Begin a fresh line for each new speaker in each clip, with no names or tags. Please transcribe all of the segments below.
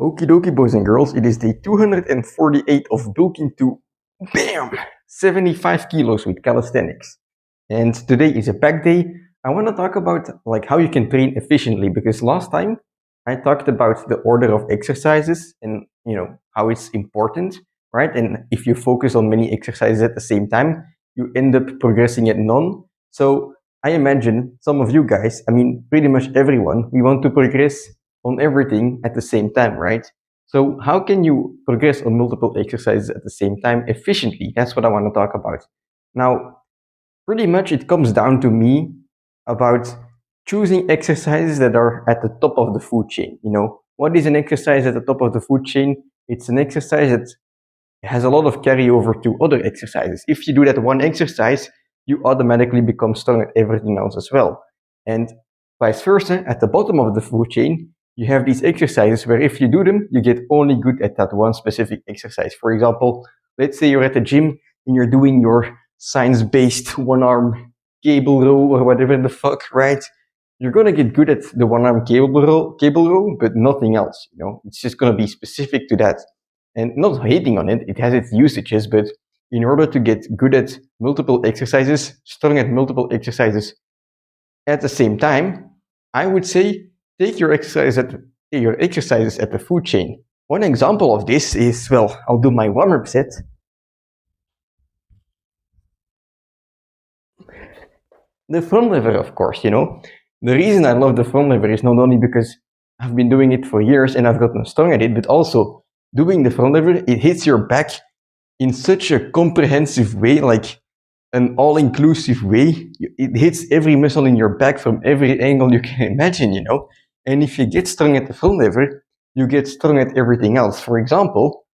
Okie dokie, boys and girls, it is day 248 of bulking to, bam, 75 kilos with calisthenics. And today is a back day. I want to talk about like how you can train efficiently, because last time I talked about the order of exercises and how it's important, right? And if you focus on many exercises at the same time, you end up progressing at none. So I imagine some of you guys, I mean pretty much everyone, we want to progress on everything at the same time, right? So how can you progress on multiple exercises at the same time efficiently? That's what I want to talk about. Now, pretty much it comes down to me about choosing exercises that are at the top of the food chain. What is an exercise at the top of the food chain? It's an exercise that has a lot of carryover to other exercises. If you do that one exercise, you automatically become strong at everything else as well. And vice versa, at the bottom of the food chain, you have these exercises where if you do them, you get only good at that one specific exercise. For example, let's say you're at the gym and you're doing your science-based one-arm cable row or whatever the fuck, right? You're gonna get good at the one-arm cable row, but nothing else. It's just gonna be specific to that. And not hating on it, it has its usages, but in order to get good at multiple exercises, strong at multiple exercises at the same time, I would say take your exercises at the food chain. One example of this is, well, I'll do my warm-up set. The front lever, of course, The reason I love the front lever is not only because I've been doing it for years and I've gotten strong at it, but also doing the front lever, it hits your back in such a comprehensive way, like an all-inclusive way. It hits every muscle in your back from every angle you can imagine, And if you get strong at the front lever, you get strong at everything else. For example,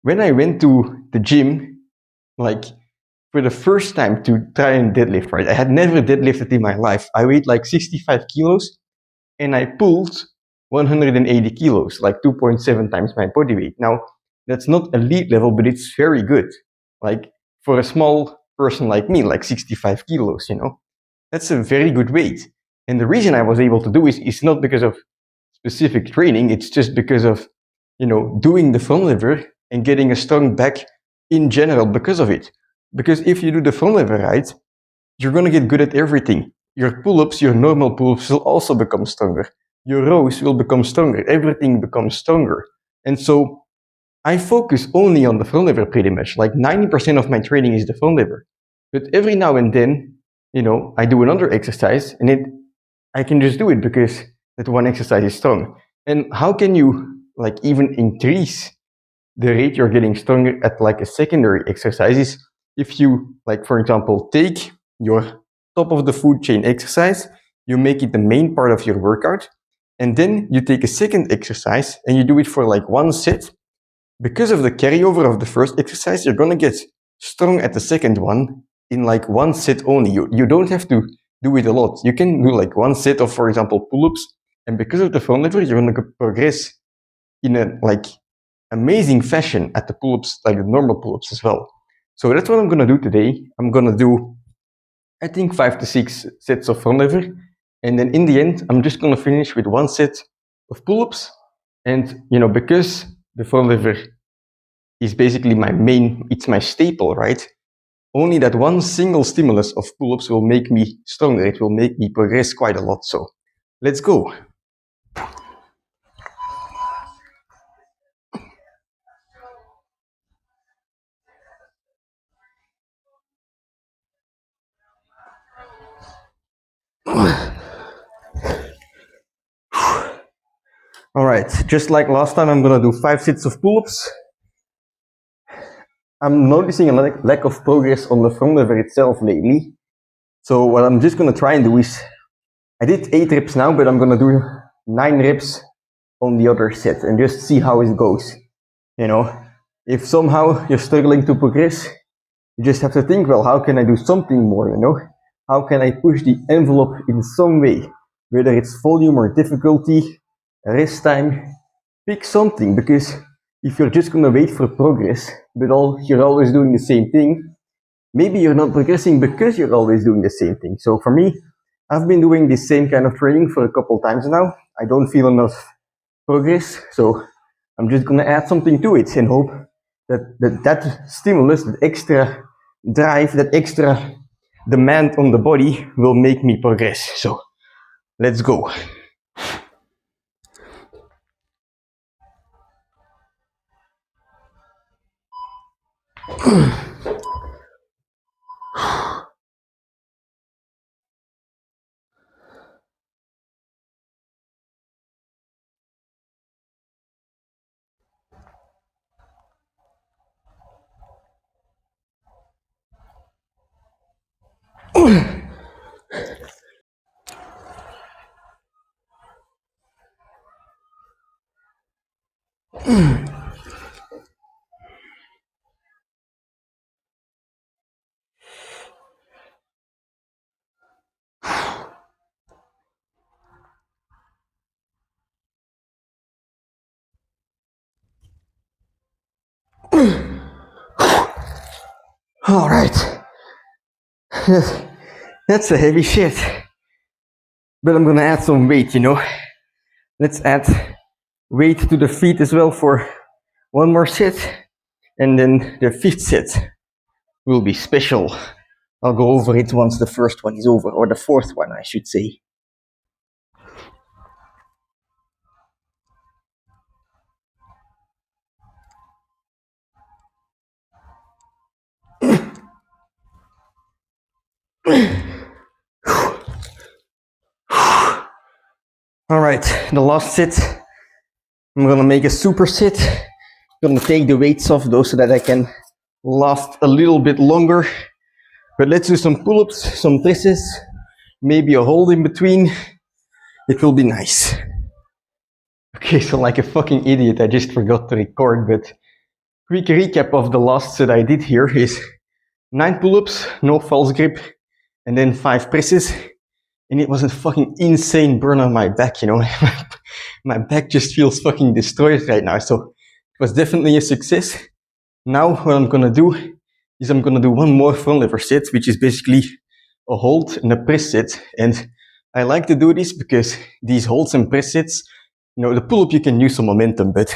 when I went to the gym, like for the first time to try and deadlift, right? I had never deadlifted in my life. I weighed like 65 kilos and I pulled 180 kilos, like 2.7 times my body weight. Now, that's not elite level, but it's very good. Like for a small person like me, like 65 kilos, that's a very good weight. And the reason I was able to do it is not because of specific training. It's just because of, doing the front lever and getting a strong back in general because of it. Because if you do the front lever right, you're going to get good at everything. Your pull-ups, your normal pull-ups will also become stronger. Your rows will become stronger. Everything becomes stronger. And so I focus only on the front lever pretty much. Like 90% of my training is the front lever. But every now and then, I do another exercise and I can just do it because that one exercise is strong. And how can you like even increase the rate you're getting stronger at like a secondary exercise is if you, like, for example, take your top of the food chain exercise, you make it the main part of your workout, and then you take a second exercise and you do it for like one set. Because of the carryover of the first exercise, you're gonna get strong at the second one in like one set only. You don't have to do it a lot. You can do like one set of, for example, pull-ups, and because of the front lever, you're gonna progress in a like amazing fashion at the pull-ups, like the normal pull-ups as well. So that's what I'm gonna do today. I'm gonna do, I think, 5 to 6 sets of front lever, and then in the end, I'm just gonna finish with one set of pull-ups. And because the front lever is basically it's my staple, right? Only that one single stimulus of pull-ups will make me stronger. It will make me progress quite a lot. So let's go. All right, just like last time, I'm gonna do 5 sets of pull-ups. I'm noticing a lack of progress on the front lever itself lately. So what I'm just gonna try and do is, I did 8 reps now, but I'm gonna do 9 reps on the other set and just see how it goes. If somehow you're struggling to progress, you just have to think, well, how can I do something more, How can I push the envelope in some way? Whether it's volume or difficulty, rest time, pick something, because if you're just gonna wait for progress, but you're always doing the same thing, maybe you're not progressing because you're always doing the same thing. So for me, I've been doing this same kind of training for a couple times now. I don't feel enough progress, so I'm just gonna add something to it and hope that stimulus, that extra drive, that extra demand on the body will make me progress. So let's go. All right. That's a heavy shit. But I'm gonna add some weight, you know. Let's add weight to the feet as well for one more set. And then the fifth set will be special. I'll go over it once the first one is over, or the fourth one, I should say. All right, the last set. I'm gonna make a superset. I'm gonna take the weights off though so that I can last a little bit longer. But let's do some pull-ups, some presses, maybe a hold in between. It will be nice. Okay, so like a fucking idiot, I just forgot to record, but quick recap of the last set I did here is 9 pull-ups, no false grip, and then 5 presses. And it was a fucking insane burn on my back, you know. My back just feels fucking destroyed right now, so it was definitely a success. Now what I'm gonna do is I'm gonna do one more front lever set, which is basically a hold and a press set. And I like to do this because these holds and press sets, you know, the pull-up you can use some momentum, but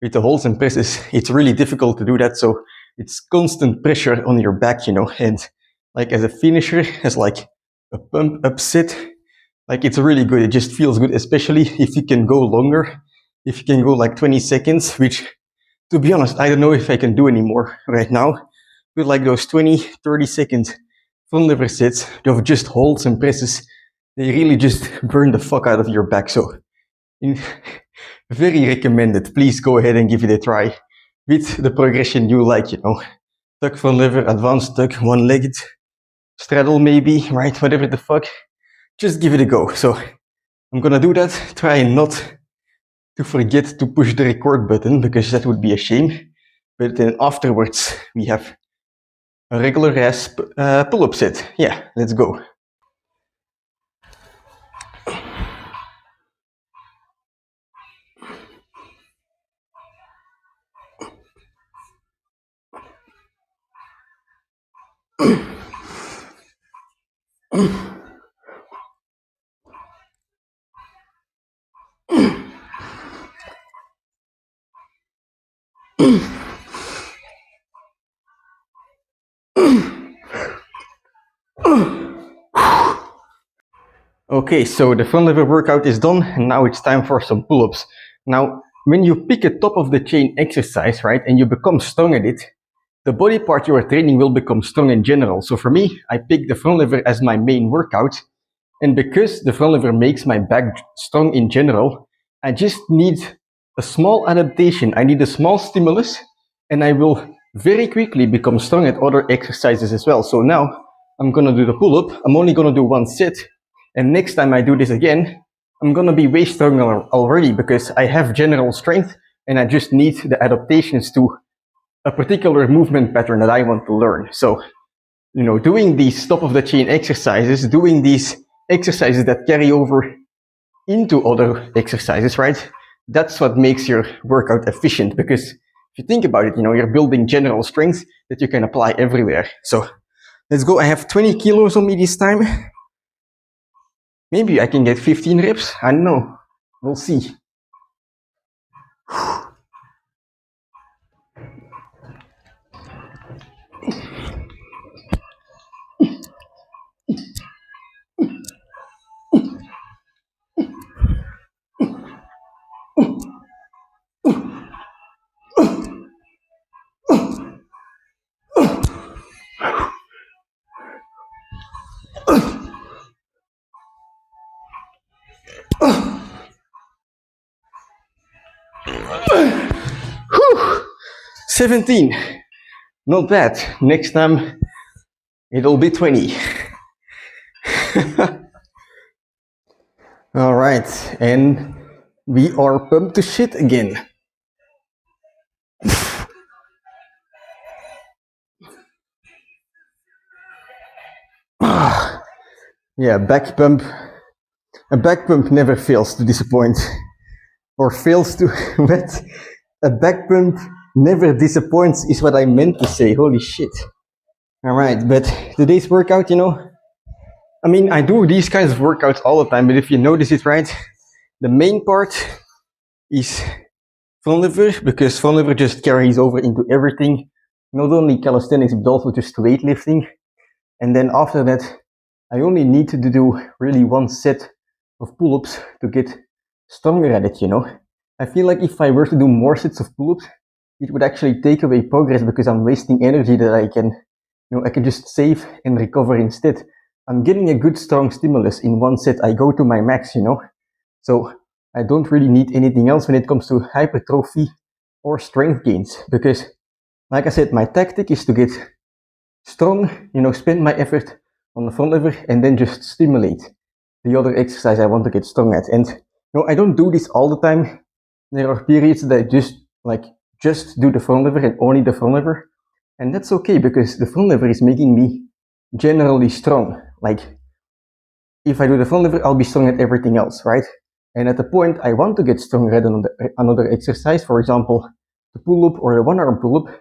with the holds and presses, it's really difficult to do that. So it's constant pressure on your back, you know, and like as a finisher, as like a pump up set, like it's really good. It just feels good, especially if you can go longer, if you can go like 20 seconds, which to be honest, I don't know if I can do anymore right now. But like those 20, 30 second front lever sets of just holds and presses, they really just burn the fuck out of your back. So very recommended. Please go ahead and give it a try with the progression you like, you know. Tuck front lever, advanced tuck, one-legged, straddle maybe, right? Whatever the fuck. Just give it a go. So I'm gonna do that. Try not to forget to push the record button because that would be a shame. But then afterwards, we have a regular ass pull-up set. Yeah, let's go. Okay, so the front lever workout is done, and now it's time for some pull-ups. Now, when you pick a top of the chain exercise, right, and you become strong at it, the body part you are training will become strong in general. So for me, I pick the front lever as my main workout, and because the front lever makes my back strong in general, I just need a small adaptation. I need a small stimulus, and I will very quickly become strong at other exercises as well. So now I'm gonna do the pull-up. I'm only gonna do one set. And next time I do this again, I'm gonna be way stronger already because I have general strength and I just need the adaptations to a particular movement pattern that I want to learn. So, you know, doing these top of the chain exercises, doing these exercises that carry over into other exercises, right? That's what makes your workout efficient because if you think about it, you know, you're building general strength that you can apply everywhere. So let's go. I have 20 kilos on me this time. Maybe I can get 15 reps. I don't know. We'll see. Whew. 17. Not bad. Next time it'll be 20. All right, and we are pumped to shit again. Yeah, back pump. A back pump never fails to disappoint. Or fails to what? A back pump never disappoints is what I meant to say. Holy shit. Alright, but today's workout, you know, I mean, I do these kinds of workouts all the time, but if you notice it right, the main part is frontlever, because frontlever just carries over into everything, not only calisthenics, but also just weightlifting. And then after that, I only need to do really one set of pull-ups to get stronger at it, you know. I feel like if I were to do more sets of pull-ups, it would actually take away progress because I'm wasting energy that I can, you know, I can just save and recover instead. I'm getting a good strong stimulus in one set. I go to my max, you know. So I don't really need anything else when it comes to hypertrophy or strength gains, because like I said, my tactic is to get strong, you know, spend my effort on the front lever and then just stimulate the other exercise I want to get strong at. And you know, I don't do this all the time. There are periods that I just do the front lever and only the front lever, and that's okay because the front lever is making me generally strong. Like if I do the front lever, I'll be strong at everything else, right? And at the point I want to get stronger at another exercise, for example, the pull-up or the one-arm pull-up,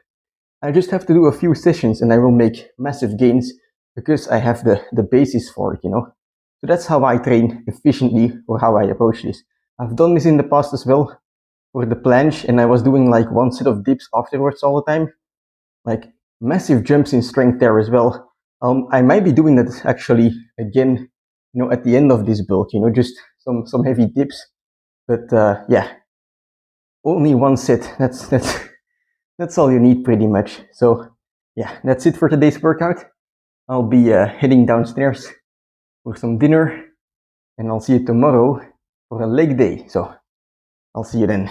I just have to do a few sessions and I will make massive gains because I have the basis for it, you know. So that's how I train efficiently, or how I approach this. I've done this in the past as well for the planche, and I was doing like one set of dips afterwards all the time. Like massive jumps in strength there as well. I might be doing that actually again, you know, at the end of this bulk, you know, just some heavy dips. But yeah, only one set. That's all you need pretty much. So yeah, that's it for today's workout. I'll be heading downstairs for some dinner, and I'll see you tomorrow for a leg day. So I'll see you then.